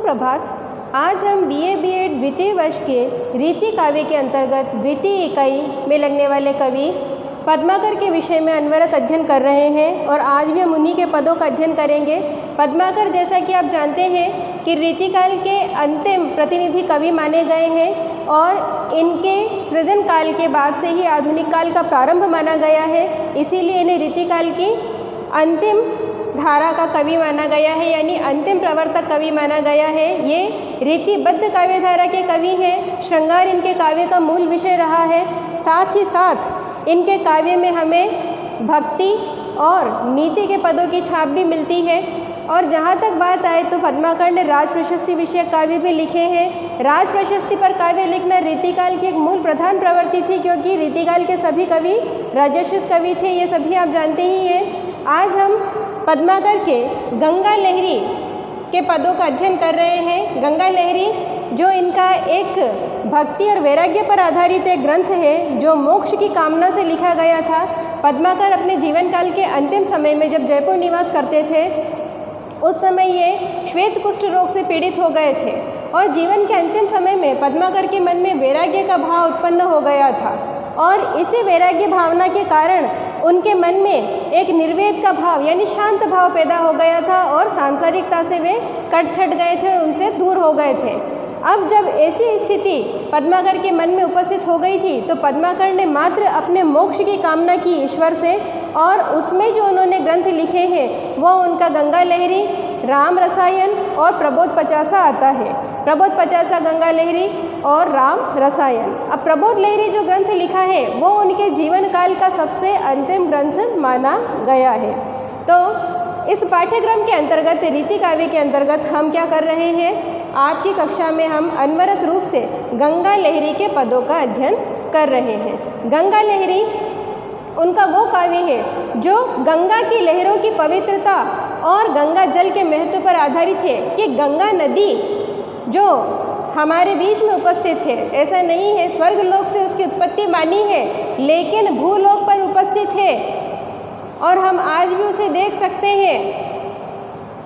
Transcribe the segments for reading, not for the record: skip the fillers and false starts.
सुप्रभात। आज हम BA B.Ed द्वितीय वर्ष के रीति काव्य के अंतर्गत द्वितीय इकाई में लगने वाले कवि पद्माकर के विषय में अनवरत अध्ययन कर रहे हैं और आज भी हम उन्हीं के पदों का अध्ययन करेंगे। पद्माकर, जैसा कि आप जानते हैं कि रीतिकाल के अंतिम प्रतिनिधि कवि माने गए हैं और इनके सृजन काल के बाद से ही आधुनिक काल का प्रारंभ माना गया है, इसीलिए इन्हें रीतिकाल की अंतिम धारा का कवि माना गया है, यानी अंतिम प्रवर्तक कवि माना गया है। ये रीतिबद्ध काव्य धारा के कवि हैं। श्रृंगार इनके काव्य का मूल विषय रहा है। साथ ही साथ इनके काव्य में हमें भक्ति और नीति के पदों की छाप भी मिलती है। और जहाँ तक बात आए तो पद्माकर ने राज प्रशस्ति विषयक काव्य भी लिखे हैं। राज प्रशस्ति पर काव्य लिखना रीतिकाल की एक मूल प्रधान प्रवृत्ति थी, क्योंकि रीतिकाल के सभी कवि राजर्षित कवि थे, ये सभी आप जानते ही हैं। आज हम पद्माकर के गंगा लहरी के पदों का अध्ययन कर रहे हैं। गंगा लहरी जो इनका एक भक्ति और वैराग्य पर आधारित एक ग्रंथ है, जो मोक्ष की कामना से लिखा गया था। पद्माकर अपने जीवन काल के अंतिम समय में जब जयपुर निवास करते थे, उस समय ये श्वेत कुष्ठ रोग से पीड़ित हो गए थे और जीवन के अंतिम समय में पद्माकर के मन में वैराग्य का भाव उत्पन्न हो गया था और इसी वैराग्य भावना के कारण उनके मन में एक निर्वेद का भाव यानी शांत भाव पैदा हो गया था और सांसारिकता से वे कट छट गए थे, उनसे दूर हो गए थे। अब जब ऐसी स्थिति पद्माकर के मन में उपस्थित हो गई थी तो पद्माकर ने मात्र अपने मोक्ष की कामना की ईश्वर से, और उसमें जो उन्होंने ग्रंथ लिखे हैं वो उनका गंगा लहरी, राम रसायन और प्रबोध पचासा आता है। प्रबोध पचासा, गंगा लहरी और राम रसायन। अब प्रबोध लहरी जो ग्रंथ लिखा है वो उनके जीवन काल का सबसे अंतिम ग्रंथ माना गया है। तो इस पाठ्यक्रम के अंतर्गत, रीति काव्य के अंतर्गत हम क्या कर रहे हैं, आपकी कक्षा में हम अनवरत रूप से गंगा लहरी के पदों का अध्ययन कर रहे हैं। गंगा लहरी उनका वो काव्य है जो गंगा की लहरों की पवित्रता और गंगा जल के महत्व पर आधारित है कि गंगा नदी जो हमारे बीच में उपस्थित है, ऐसा नहीं है स्वर्गलोक से उसकी उत्पत्ति मानी है, लेकिन भूलोक पर उपस्थित है और हम आज भी उसे देख सकते हैं,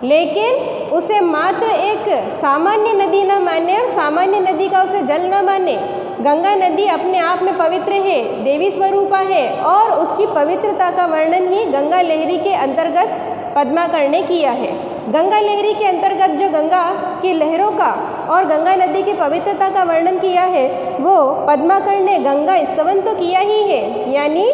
लेकिन उसे मात्र एक सामान्य नदी न माने और सामान्य नदी का उसे जल न माने। गंगा नदी अपने आप में पवित्र है, देवी स्वरूपा है और उसकी पवित्रता का वर्णन ही गंगा लहरी के अंतर्गत पद्माकर ने किया है। गंगा लहरी के अंतर्गत जो गंगा की लहरों का और गंगा नदी की पवित्रता का वर्णन किया है, वो पद्माकर ने गंगा स्तवन तो किया ही है, यानी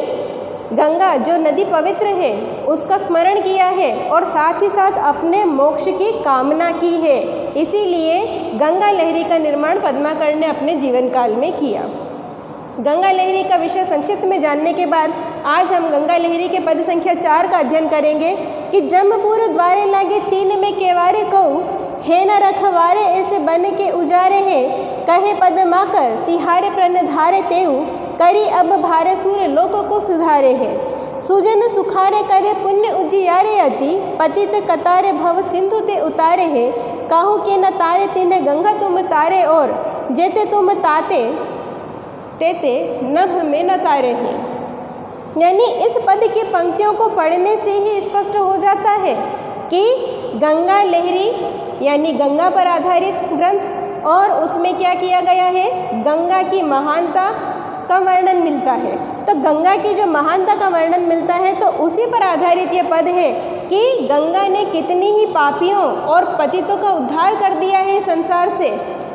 गंगा जो नदी पवित्र है उसका स्मरण किया है और साथ ही साथ अपने मोक्ष की कामना की है। इसीलिए गंगा लहरी का निर्माण पद्माकर ने अपने जीवन काल में किया। गंगा लहरी का विषय संक्षिप्त में जानने के बाद आज हम गंगा लहरी के पद संख्या 4 का अध्ययन करेंगे कि जमपुर द्वारे लागे 3 में केवारे कहूँ, है न रखवारे ऐसे बन के उजारे हैं, कहे पद्माकर तिहारे प्रण धारे तेऊ, करी अब भारे सूर्य लोकों को सुधारे है। सुजन सुखारे करे पुण्य उजियारे अति, पतित कतारे भव सिंधु ते उतारे है, काहू के न तारे तिन्हे गंगा तुम तारे और जेते तुम ताते तेते नभ में न तारे हैं। यानी इस पद की पंक्तियों को पढ़ने से ही स्पष्ट हो जाता है कि गंगा लहरी यानी गंगा पर आधारित ग्रंथ और उसमें क्या किया गया है, गंगा की महानता का वर्णन मिलता है। तो गंगा की जो महानता का वर्णन मिलता है तो उसी पर आधारित ये पद है कि गंगा ने कितनी ही पापियों और पतितों का उद्धार कर दिया है संसार से।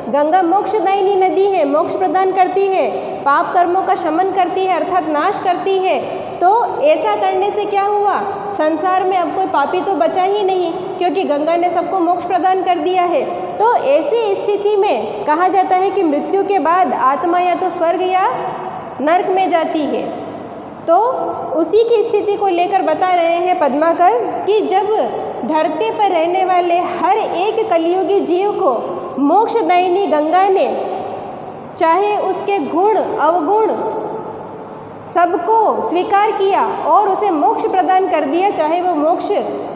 गंगा मोक्षदायिनी नदी है, मोक्ष प्रदान करती है, पाप कर्मों का शमन करती है अर्थात नाश करती है। तो ऐसा करने से क्या हुआ, संसार में अब कोई पापी तो बचा ही नहीं, क्योंकि गंगा ने सबको मोक्ष प्रदान कर दिया है। तो ऐसी स्थिति में कहा जाता है कि मृत्यु के बाद आत्मा या तो स्वर्ग या नरक में जाती है। तो उसी की स्थिति को लेकर बता रहे हैं पद्माकर कि जब धरती पर रहने वाले हर एक कलियुगी जीव को मोक्षदायिनी गंगा ने चाहे उसके गुण अवगुण सबको स्वीकार किया और उसे मोक्ष प्रदान कर दिया, चाहे वो मोक्ष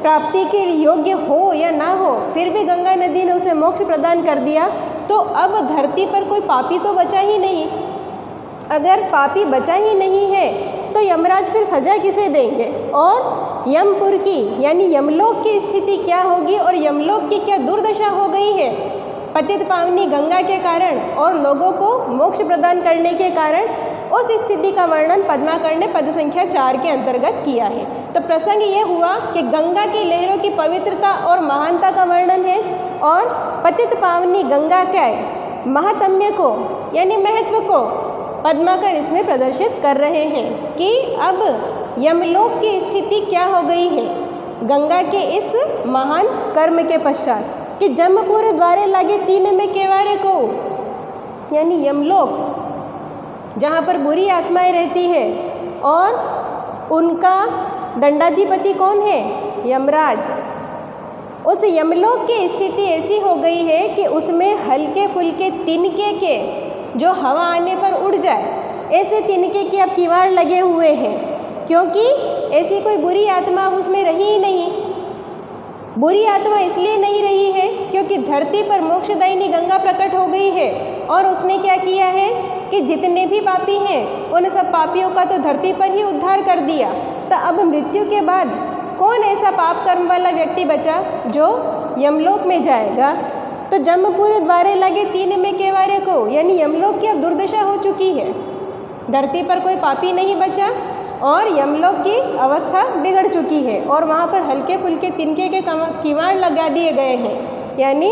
प्राप्ति के योग्य हो या ना हो, फिर भी गंगा नदी ने उसे मोक्ष प्रदान कर दिया। तो अब धरती पर कोई पापी तो बचा ही नहीं। अगर पापी बचा ही नहीं है तो यमराज फिर सजा किसे देंगे और यमपुर की यानी यमलोक की स्थिति क्या होगी और यमलोक की क्या दुर्दशा हो गई है। पतित पावनी गंगा के कारण और लोगों को मोक्ष प्रदान करने के कारण उस स्थिति का वर्णन पद्माकर ने पद संख्या 4 के अंतर्गत किया है। तो प्रसंग ये हुआ कि गंगा की लहरों की पवित्रता और महानता का वर्णन है और पतित पावनी गंगा के महात्म्य को यानी महत्व को पद्माकर इसमें प्रदर्शित कर रहे हैं कि अब यमलोक की स्थिति क्या हो गई है गंगा के इस महान कर्म के पश्चात कि जमपुर द्वारे लगे तीन में केवारे को यानी यमलोक जहाँ पर बुरी आत्माएं रहती है और उनका दंडाधिपति कौन है यमराज। उस यमलोक की स्थिति ऐसी हो गई है कि उसमें हल्के फुल्के तिनके के जो हवा आने पर उड़ जाए ऐसे तिनके के अब किवाड़ लगे हुए हैं क्योंकि ऐसी कोई बुरी आत्मा उसमें रही ही नहीं। बुरी आत्मा इसलिए नहीं रही है क्योंकि धरती पर मोक्षदायिनी गंगा प्रकट हो गई है और उसने क्या किया है कि जितने भी पापी हैं उन सब पापियों का तो धरती पर ही उद्धार कर दिया। तो अब मृत्यु के बाद कौन ऐसा पाप कर्म वाला व्यक्ति बचा जो यमलोक में जाएगा। तो जमपुर द्वारे लगे तीन में केवारे को यानी यमलोक की अब दुर्दशा हो चुकी है। धरती पर कोई पापी नहीं बचा और यमलोक की अवस्था बिगड़ चुकी है और वहाँ पर हल्के फुल्के तिनके के किवाड़ लगा दिए गए हैं। यानी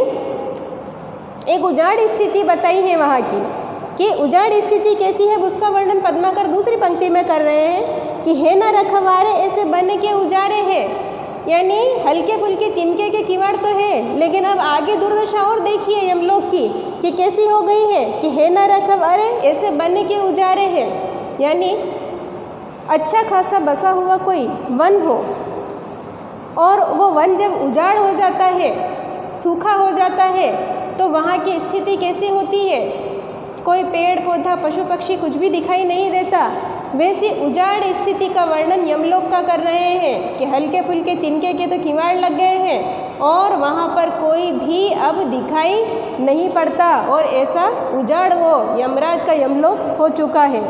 एक उजाड़ स्थिति बताई है वहाँ की कि उजाड़ स्थिति कैसी है उसका वर्णन पद्माकर दूसरी पंक्ति में कर रहे हैं कि हे न रखवारे ऐसे बन के उजारे हैं। यानी हल्के फुल्के तिनके के किवाड़ तो है लेकिन अब आगे दुर्दशा और देखिए यमलोक की कि कैसी हो गई है कि हे न रखवारे ऐसे बन के उजारे हैं। यानी अच्छा खासा बसा हुआ कोई वन हो और वो वन जब उजाड़ हो जाता है सूखा हो जाता है तो वहाँ की स्थिति कैसी होती है कोई पेड़ पौधा पशु पक्षी कुछ भी दिखाई नहीं देता। वैसी उजाड़ स्थिति का वर्णन यमलोक का कर रहे हैं कि हल्के फुल्के तिनके के तो किवाड़ लग गए हैं और वहाँ पर कोई भी अब दिखाई नहीं पड़ता और ऐसा उजाड़ वो यमराज का यमलोक हो चुका है।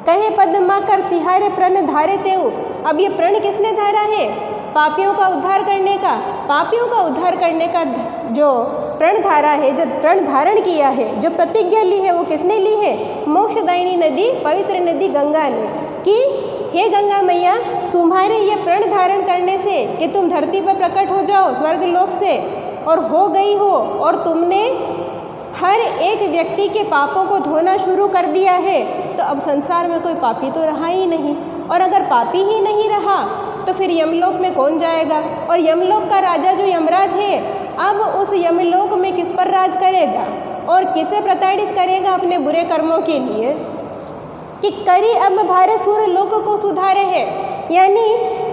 कहे पद्माकर तिहारे प्रण धारे तेऊ। अब ये प्रण किसने धारा है पापियों का उद्धार करने का। पापियों का उद्धार करने का जो प्रण धारा है जो प्रण धारण किया है जो प्रतिज्ञा ली है वो किसने ली है मोक्षदायिनी नदी पवित्र नदी गंगा ने कि हे गंगा मैया तुम्हारे ये प्रण धारण करने से कि तुम धरती पर प्रकट हो जाओ स्वर्ग लोक से और हो गई हो और तुमने हर एक व्यक्ति के पापों को धोना शुरू कर दिया है तो अब संसार में कोई पापी तो रहा ही नहीं और अगर पापी ही नहीं रहा तो फिर यमलोक में कौन जाएगा और यमलोक का राजा जो यमराज है अब उस यमलोक में किस पर राज करेगा और किसे प्रताड़ित करेगा अपने बुरे कर्मों के लिए कि करी अब भारे सूर्य लोक को सुधारे है। यानी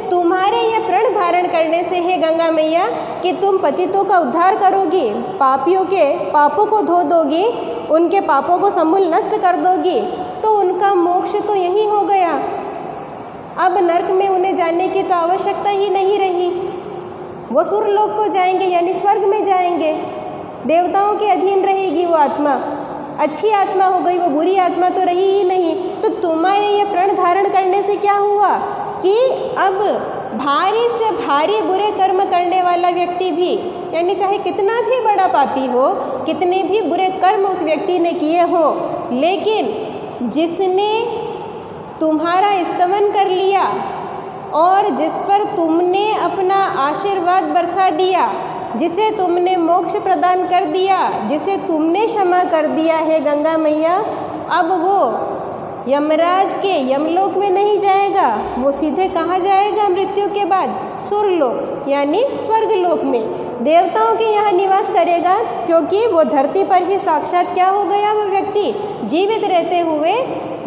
तुम्हारे ये प्रण धारण करने से है गंगा मैया कि तुम पतितों का उद्धार करोगी पापियों के पापों को धो दोगी उनके पापों को समूल नष्ट कर दोगी तो उनका मोक्ष तो यही हो गया। अब नरक में उन्हें जाने की तो आवश्यकता ही नहीं रही। वो सूर्यलोक को जाएंगे यानी स्वर्ग में जाएंगे देवताओं के अधीन रहेगी वो आत्मा अच्छी आत्मा हो गई वो बुरी आत्मा तो रही ही नहीं। तो तुम्हारे ये प्रण धारण करने से क्या हुआ कि अब भारी से भारी बुरे कर्म करने वाला व्यक्ति भी यानी चाहे कितना भी बड़ा पापी हो कितने भी बुरे कर्म उस व्यक्ति ने किए हो लेकिन जिसने तुम्हारा स्तमन कर लिया और जिस पर तुमने अपना आशीर्वाद बरसा दिया जिसे तुमने मोक्ष प्रदान कर दिया जिसे तुमने क्षमा कर दिया है गंगा मैया अब वो यमराज के यमलोक में नहीं जाएगा वो सीधे कहाँ जाएगा मृत्यु के बाद सुरलोक यानी स्वर्गलोक में देवताओं के यहाँ निवास करेगा क्योंकि वो धरती पर ही साक्षात क्या हो गया वो व्यक्ति जीवित रहते हुए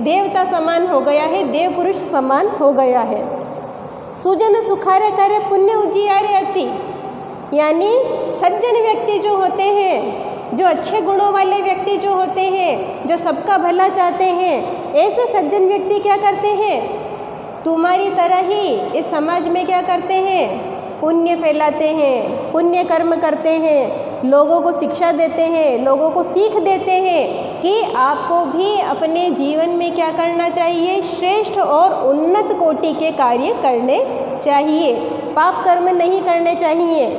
देवता समान हो गया है देव पुरुष समान हो गया है। सुजन सुखारे करे पुण्य उजियारे अति यानी सज्जन व्यक्ति जो होते हैं जो अच्छे गुणों वाले व्यक्ति जो होते हैं जो सबका भला चाहते हैं ऐसे सज्जन व्यक्ति क्या करते हैं तुम्हारी तरह ही इस समाज में क्या करते हैं पुण्य फैलाते हैं पुण्य कर्म करते हैं लोगों को शिक्षा देते हैं लोगों को सीख देते हैं कि आपको भी अपने जीवन में क्या करना चाहिए श्रेष्ठ और उन्नत कोटि के कार्य करने चाहिए पाप कर्म नहीं करने चाहिए।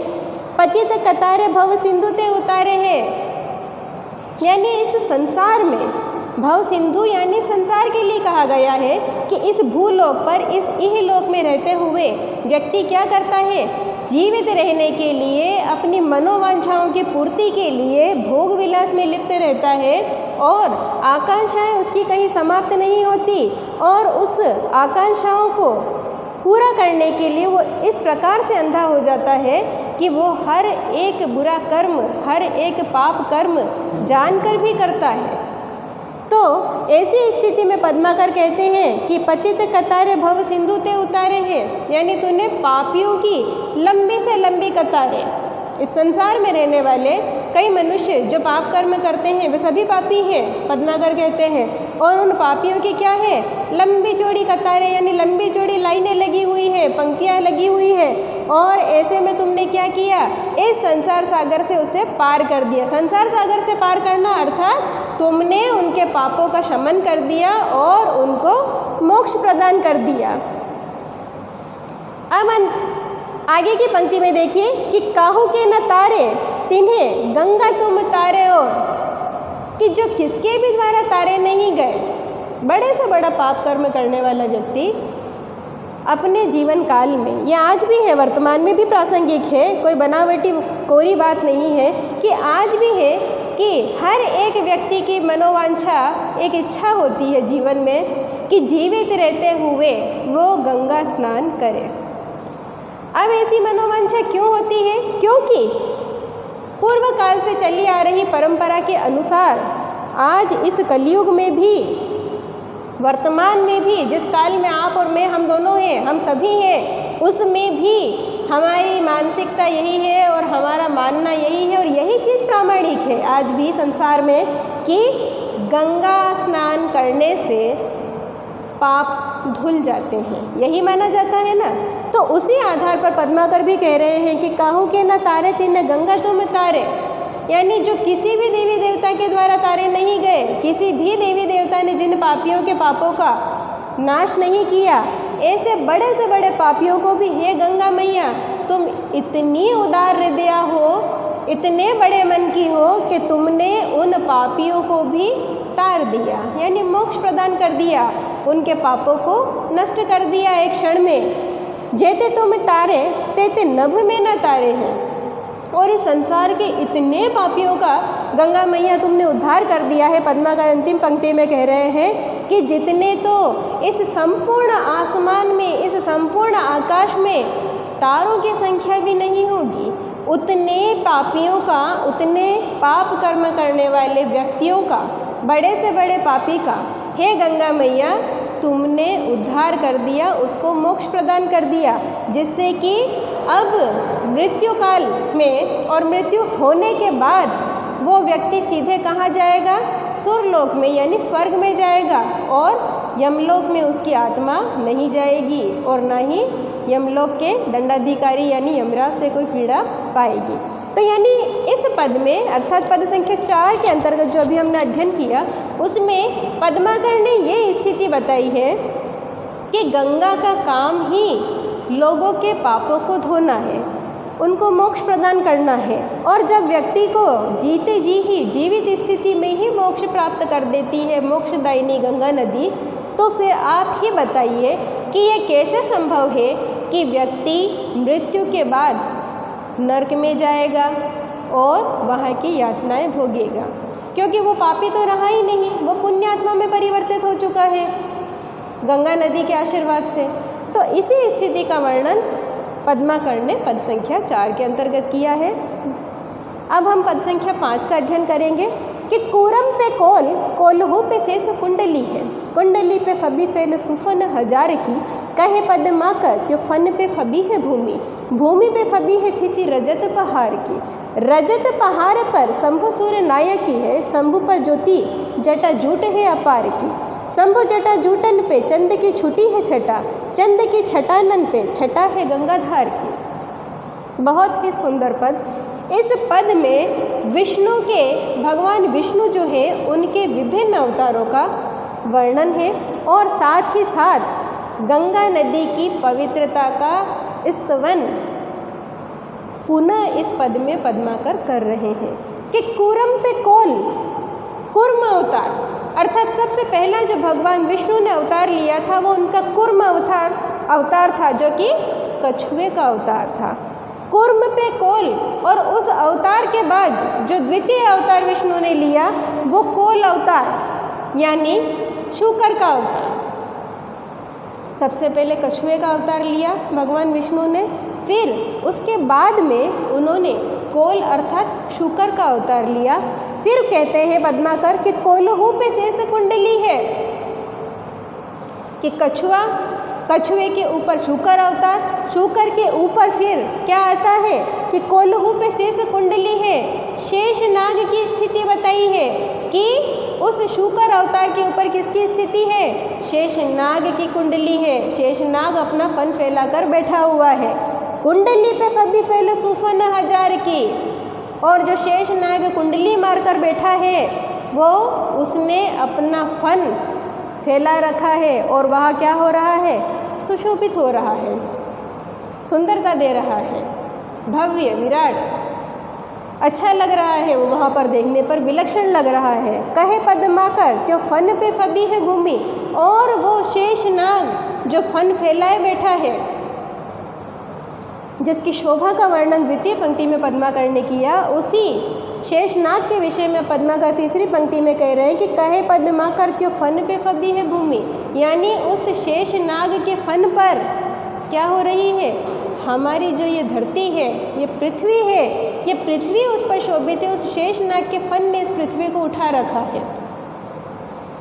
पतित कतारे भव सिंधु ते उतारे हैं। यानी इस संसार में, भव सिंधु यानी संसार के लिए कहा गया है कि इस भूलोक पर, इस इहलोक में रहते हुए व्यक्ति क्या करता है, जीवित रहने के लिए, अपनी मनोवांछाओं की पूर्ति के लिए भोग विलास में लिप्त रहता है और आकांक्षाएं उसकी कहीं समाप्त नहीं होती और उस आकांक्षाओं को पूरा करने के लिए वो इस प्रकार से अंधा हो जाता है कि वो हर एक बुरा कर्म, हर एक पाप कर्म जानकर भी करता है। तो ऐसी स्थिति में पद्माकर कहते हैं कि पतित कतारे भव सिंधु ते उतारे हैं, यानी तूने पापियों की लंबी से लंबी कतारें, इस संसार में रहने वाले कई मनुष्य जो पाप कर्म करते हैं वे सभी पापी हैं, पद्माकर कहते हैं। और उन पापियों की क्या है, लंबी चौड़ी कतारें, यानी लंबी चौड़ी लाइनें लगी हुई है, पंक्तियाँ लगी हुई है। और ऐसे में तुमने क्या किया, इस संसार सागर से उसे पार कर दिया। संसार सागर से पार करना अर्थात तुमने उनके पापों का शमन कर दिया और उनको मोक्ष प्रदान कर दिया। अब आगे की पंक्ति में देखिए कि काहू के न तारे तिन्हें गंगा तुम तारे, और कि जो किसके भी द्वारा तारे नहीं गए, बड़े से बड़ा पाप कर्म करने वाला व्यक्ति अपने जीवन काल में, यह आज भी है, वर्तमान में भी प्रासंगिक है, कोई बनावटी कोरी बात नहीं है, कि आज भी है कि हर एक व्यक्ति की मनोवांछा, एक इच्छा होती है जीवन में कि जीवित रहते हुए वो गंगा स्नान करे। अब ऐसी मनोवांछा क्यों होती है, क्योंकि पूर्व काल से चली आ रही परंपरा के अनुसार आज इस कलयुग में भी, वर्तमान में भी, जिस काल में आप और मैं, हम दोनों हैं, हम सभी हैं, उसमें भी हमारी मानसिकता यही है और हमारा मानना यही है और यही चीज़ प्रामाणिक है आज भी संसार में कि गंगा स्नान करने से पाप धुल जाते हैं, यही माना जाता है ना। तो उसी आधार पर पद्माकर भी कह रहे हैं कि काहू के न तारे तिन गंगा तुम तारे, यानी जो किसी भी देवी देवता के द्वारा तारे नहीं गए, किसी भी देवी देवता ने जिन पापियों के पापों का नाश नहीं किया, ऐसे बड़े से बड़े पापियों को भी, हे गंगा मैया तुम इतनी उदार हृदया हो, इतने बड़े मन की हो कि तुमने उन पापियों को भी तार दिया, यानी मोक्ष प्रदान कर दिया, उनके पापों को नष्ट कर दिया एक क्षण में। जेते तुम तारे तेते नभ में न तारे हैं, और इस संसार के इतने पापियों का गंगा मैया तुमने उद्धार कर दिया है। पद्माकर अंतिम पंक्ति में कह रहे हैं कि जितने तो इस संपूर्ण आसमान में, इस संपूर्ण आकाश में तारों की संख्या भी नहीं होगी, उतने पापियों का, उतने पाप कर्म करने वाले व्यक्तियों का, बड़े से बड़े पापी का, हे गंगा मैया तुमने उद्धार कर दिया, उसको मोक्ष प्रदान कर दिया, जिससे कि अब मृत्यु काल में और मृत्यु होने के बाद वो व्यक्ति सीधे कहाँ जाएगा, सुरलोक में, यानी स्वर्ग में जाएगा, और यमलोक में उसकी आत्मा नहीं जाएगी और ना ही यमलोक के दंडाधिकारी यानी यमराज से कोई पीड़ा पाएगी। तो यानी इस पद में, अर्थात पद संख्या 4 के अंतर्गत जो अभी हमने अध्ययन किया, उसमें पद्माकर ने ये स्थिति बताई है कि गंगा का काम ही लोगों के पापों को धोना है, उनको मोक्ष प्रदान करना है, और जब व्यक्ति को जीते जी ही, जीवित स्थिति में ही मोक्ष प्राप्त कर देती है मोक्षदायिनी गंगा नदी, तो फिर आप ही बताइए कि ये कैसे संभव है कि व्यक्ति मृत्यु के बाद नरक में जाएगा और वहाँ की यातनाएं भोगेगा, क्योंकि वो पापी तो रहा ही नहीं, वो पुण्यात्मा में परिवर्तित हो चुका है गंगा नदी के आशीर्वाद से। तो इसी स्थिति का वर्णन पद्माकर ने पद संख्या 4 के अंतर्गत किया है। अब हम पद संख्या 5 का अध्ययन करेंगे कि कूरम पे कोल, कोल्हू पे शेष कुंडली है, कुंडली पे फबी फैल सुफन हजार की, कहे पद्माकर त्यो फन पे फबी है भूमि, भूमि पे फबी है थिति रजत पहाड़ की, रजत पहाड़ पर शंभु सूर्य नायकी है, शंभु पर ज्योति जटा जूट है अपार की, शंभु जटा जूटन पे चंद की छुटी है छटा, चंद की छटानन पे छटा है गंगाधार की। बहुत ही सुंदर पद। इस पद में विष्णु के, भगवान विष्णु जो है उनके विभिन्न अवतारों का वर्णन है और साथ ही साथ गंगा नदी की पवित्रता का स्तवन पुनः इस पद में पद्माकर कर रहे हैं कि कूर्म पे कोल, कूर्म अवतार, अर्थात सबसे पहला जो भगवान विष्णु ने अवतार लिया था वो उनका कूर्म अवतार था, जो कि कछुए का अवतार था। कूर्म पे कोल, और उस अवतार के बाद जो द्वितीय अवतार विष्णु ने लिया वो कोल अवतार यानी शूकर का अवतार। सबसे पहले कछुए का अवतार लिया भगवान विष्णु ने, फिर उसके बाद में उन्होंने कोल अर्थात शूकर का अवतार लिया। फिर कहते हैं पद्माकर कि कोलहू पे शेष कुंडली है, कि कछुआ, कछुए के ऊपर शूकर अवतार, शूकर के ऊपर फिर क्या आता है कि कोलहू पे शेष कुंडली है। शेष नाग की स्थिति बताई है कि उस शूकर अवतार के ऊपर किसकी स्थिति है, शेष नाग की कुंडली है। शेष नाग अपना फन फैलाकर बैठा हुआ है, कुंडली पे फबी फैल सुफन हजार की, और जो शेष नाग कुंडली मारकर बैठा है वो उसने अपना फन फैला रखा है, और वहाँ क्या हो रहा है, सुशोभित हो रहा है, सुंदरता दे रहा है, भव्य विराट अच्छा लग रहा है, वो वहाँ पर देखने पर विलक्षण लग रहा है। कहे पद्माकर त्यो फन पे फबी है भूमि, और वो शेष नाग जो फन फैलाए बैठा है, जिसकी शोभा का वर्णन द्वितीय पंक्ति में पद्माकर ने किया, उसी शेषनाग के विषय में पद्माकर तीसरी पंक्ति में कह रहे हैं कि कहे पद्माकर त्यो फन पे फबी है भूमि, यानी उस शेषनाग के फन पर क्या हो रही है, हमारी जो ये धरती है, ये पृथ्वी है, ये पृथ्वी उस पर शोभित है। उस शेषनाग के फन ने इस पृथ्वी को उठा रखा है।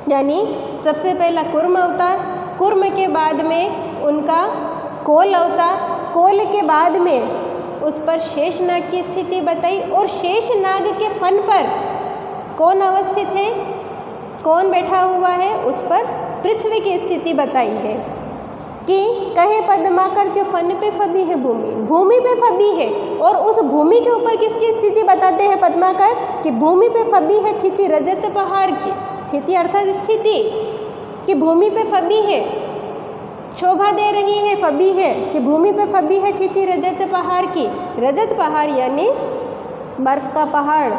यानी सबसे पहला कूर्म अवतार, कूर्म के बाद में उनका कोल अवतार, कोल के बाद में उस पर शेषनाग की स्थिति बताई, और शेषनाग के फन पर कौन अवस्थित है, कौन बैठा हुआ है, उस पर पृथ्वी की स्थिति बताई है कि कहे पद्माकर के फन पे फबी है भूमि, भूमि पे फबी है। और उस भूमि के ऊपर किसकी स्थिति बताते हैं पद्माकर कि भूमि पे फबी है थिति रजत पहाड़ की, थिति अर्थात स्थिति, कि भूमि पे फबी है, शोभा दे रही है, फबी है, कि भूमि पे फबी है थिति रजत पहाड़ की। रजत पहाड़ यानी बर्फ का पहाड़,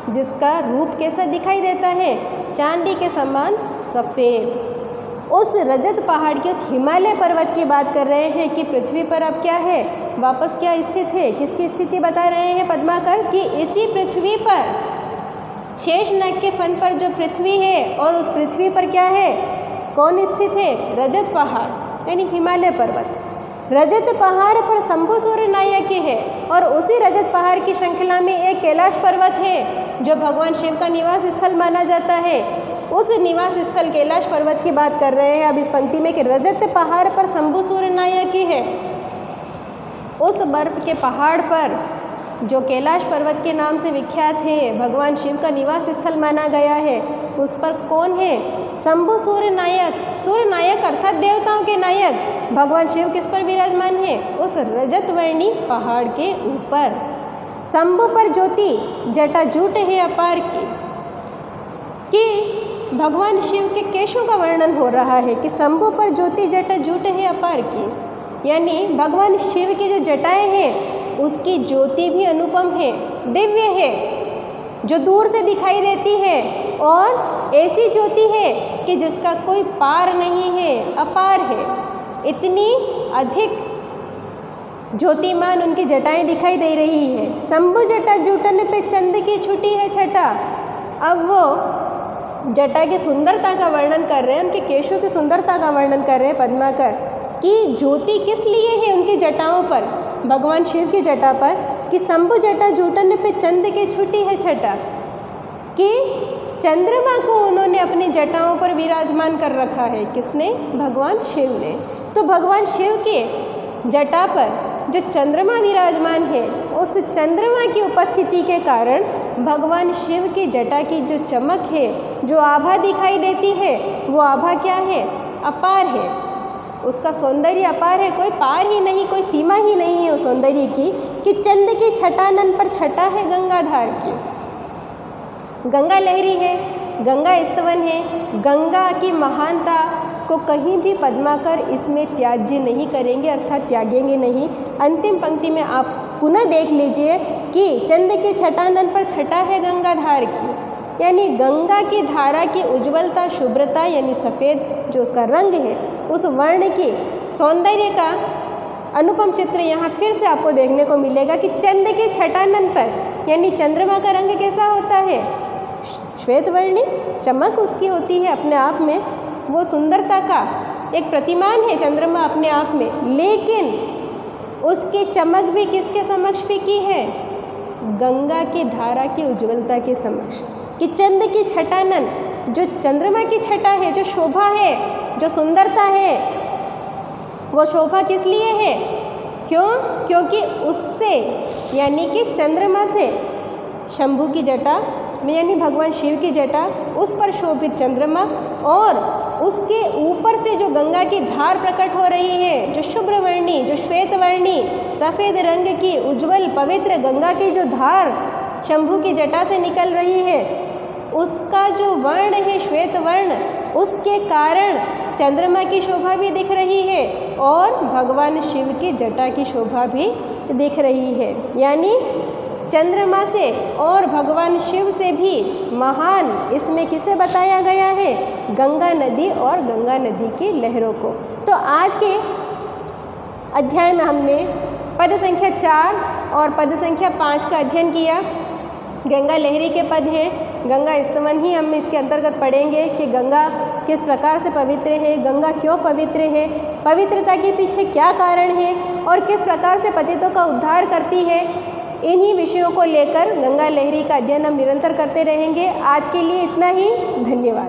जिसका रूप कैसा दिखाई देता है, चांदी के समान सफ़ेद। उस रजत पहाड़ के उस हिमालय पर्वत की बात कर रहे हैं कि पृथ्वी पर अब क्या है, वापस क्या स्थित है, किसकी स्थिति बता रहे हैं पद्माकर कि इसी पृथ्वी पर, शेषनाग के फन पर जो पृथ्वी है, और उस पृथ्वी पर क्या है, कौन स्थित है, रजत पहाड़ यानी हिमालय पर्वत। रजत पहाड़ पर शंभु सूर्य नायक है, और उसी रजत पहाड़ की श्रृंखला में एक कैलाश पर्वत है जो भगवान शिव का निवास स्थल माना जाता है। उस निवास स्थल कैलाश पर्वत की बात कर रहे हैं अब इस पंक्ति में कि रजत पहाड़ पर शंभु सूर्य नायक है। उस बर्फ के पहाड़ पर जो कैलाश पर्वत के नाम से विख्यात है, भगवान शिव का निवास स्थल माना गया है, उस पर कौन है, शंभु सूर्य नायक। सूर्य नायक अर्थात देवताओं के नायक भगवान शिव किस पर विराजमान है, उस रजतवर्णी पहाड़ के ऊपर। शंभु पर ज्योति जटा जूट है अपार की, कि भगवान शिव के केशों का वर्णन हो रहा है कि शंभु पर ज्योति जटा जूट है अपार की, यानी भगवान शिव की जो जटाएं हैं उसकी ज्योति भी अनुपम है, दिव्य है, जो दूर से दिखाई देती है, और ऐसी ज्योति है कि जिसका कोई पार नहीं है, अपार है। इतनी अधिक ज्योतिमान उनकी जटाएं दिखाई दे रही है। शंभु जटा जूटन पे चंद की छुटी है छटा। अब वो जटा की सुंदरता का वर्णन कर रहे हैं, उनके केशों की सुंदरता का वर्णन कर रहे हैं पद्माकर कि ज्योति किस लिए है उनकी जटाओं पर, भगवान शिव की जटा पर, कि शंभु जटा जूटन पे चंद की छुटी है छटा, कि चंद्रमा को उन्होंने अपनी जटाओं पर विराजमान कर रखा है। किसने, भगवान शिव ने। तो भगवान शिव के जटा पर जो चंद्रमा विराजमान है, उस चंद्रमा की उपस्थिति के कारण भगवान शिव की जटा की जो चमक है, जो आभा दिखाई देती है, वो आभा क्या है, अपार है। उसका सौंदर्य अपार है, कोई पार ही नहीं, कोई सीमा ही नहीं है उस सौंदर्य की, कि चंद की छटानन पर छटा है गंगाधार की। गंगा लहरी है, गंगा स्तवन है, गंगा की महानता को कहीं भी पद्माकर इसमें त्याज्य नहीं करेंगे, अर्थात त्यागेंगे नहीं। अंतिम पंक्ति में आप पुनः देख लीजिए कि चंद्र के छटानन पर छटा है गंगाधार की, यानी गंगा की धारा की उज्ज्वलता, शुभ्रता यानी सफ़ेद जो उसका रंग है, उस वर्ण की सौंदर्य का अनुपम चित्र यहाँ फिर से आपको देखने को मिलेगा कि चंद्र के छटानन पर यानी चंद्रमा का रंग कैसा होता है, श्वेतवर्णी, चमक उसकी होती है अपने आप में, वो सुंदरता का एक प्रतिमान है चंद्रमा अपने आप में। लेकिन उसकी चमक भी किसके समक्ष फीकी है, गंगा की धारा की उज्ज्वलता के समक्ष। कि चंद्र की छटानन, जो चंद्रमा की छटा है, जो शोभा है, जो सुंदरता है, वो शोभा किस लिए है, क्यों, क्योंकि उससे यानी कि चंद्रमा से शंभु की जटा में यानी भगवान शिव की जटा, उस पर शोभित चंद्रमा और उसके ऊपर से जो गंगा की धार प्रकट हो रही है, जो शुभ्रवर्णी, जो श्वेतवर्णी सफ़ेद रंग की उज्जवल पवित्र गंगा की जो धार शंभु की जटा से निकल रही है, उसका जो वर्ण है श्वेत वर्ण, उसके कारण चंद्रमा की शोभा भी दिख रही है और भगवान शिव की जटा की शोभा भी दिख रही है। यानी चंद्रमा से और भगवान शिव से भी महान इसमें किसे बताया गया है, गंगा नदी और गंगा नदी की लहरों को। तो आज के अध्याय में हमने पद संख्या 4 और पद संख्या 5 का अध्ययन किया। गंगा लहरी के पद हैं, गंगा स्तवन ही हम इसके अंतर्गत पढ़ेंगे कि गंगा किस प्रकार से पवित्र है, गंगा क्यों पवित्र है, पवित्रता के पीछे क्या कारण है और किस प्रकार से पतितों का उद्धार करती है। इन्हीं विषयों को लेकर गंगा लहरी का अध्ययन हम निरंतर करते रहेंगे। आज के लिए इतना ही, धन्यवाद।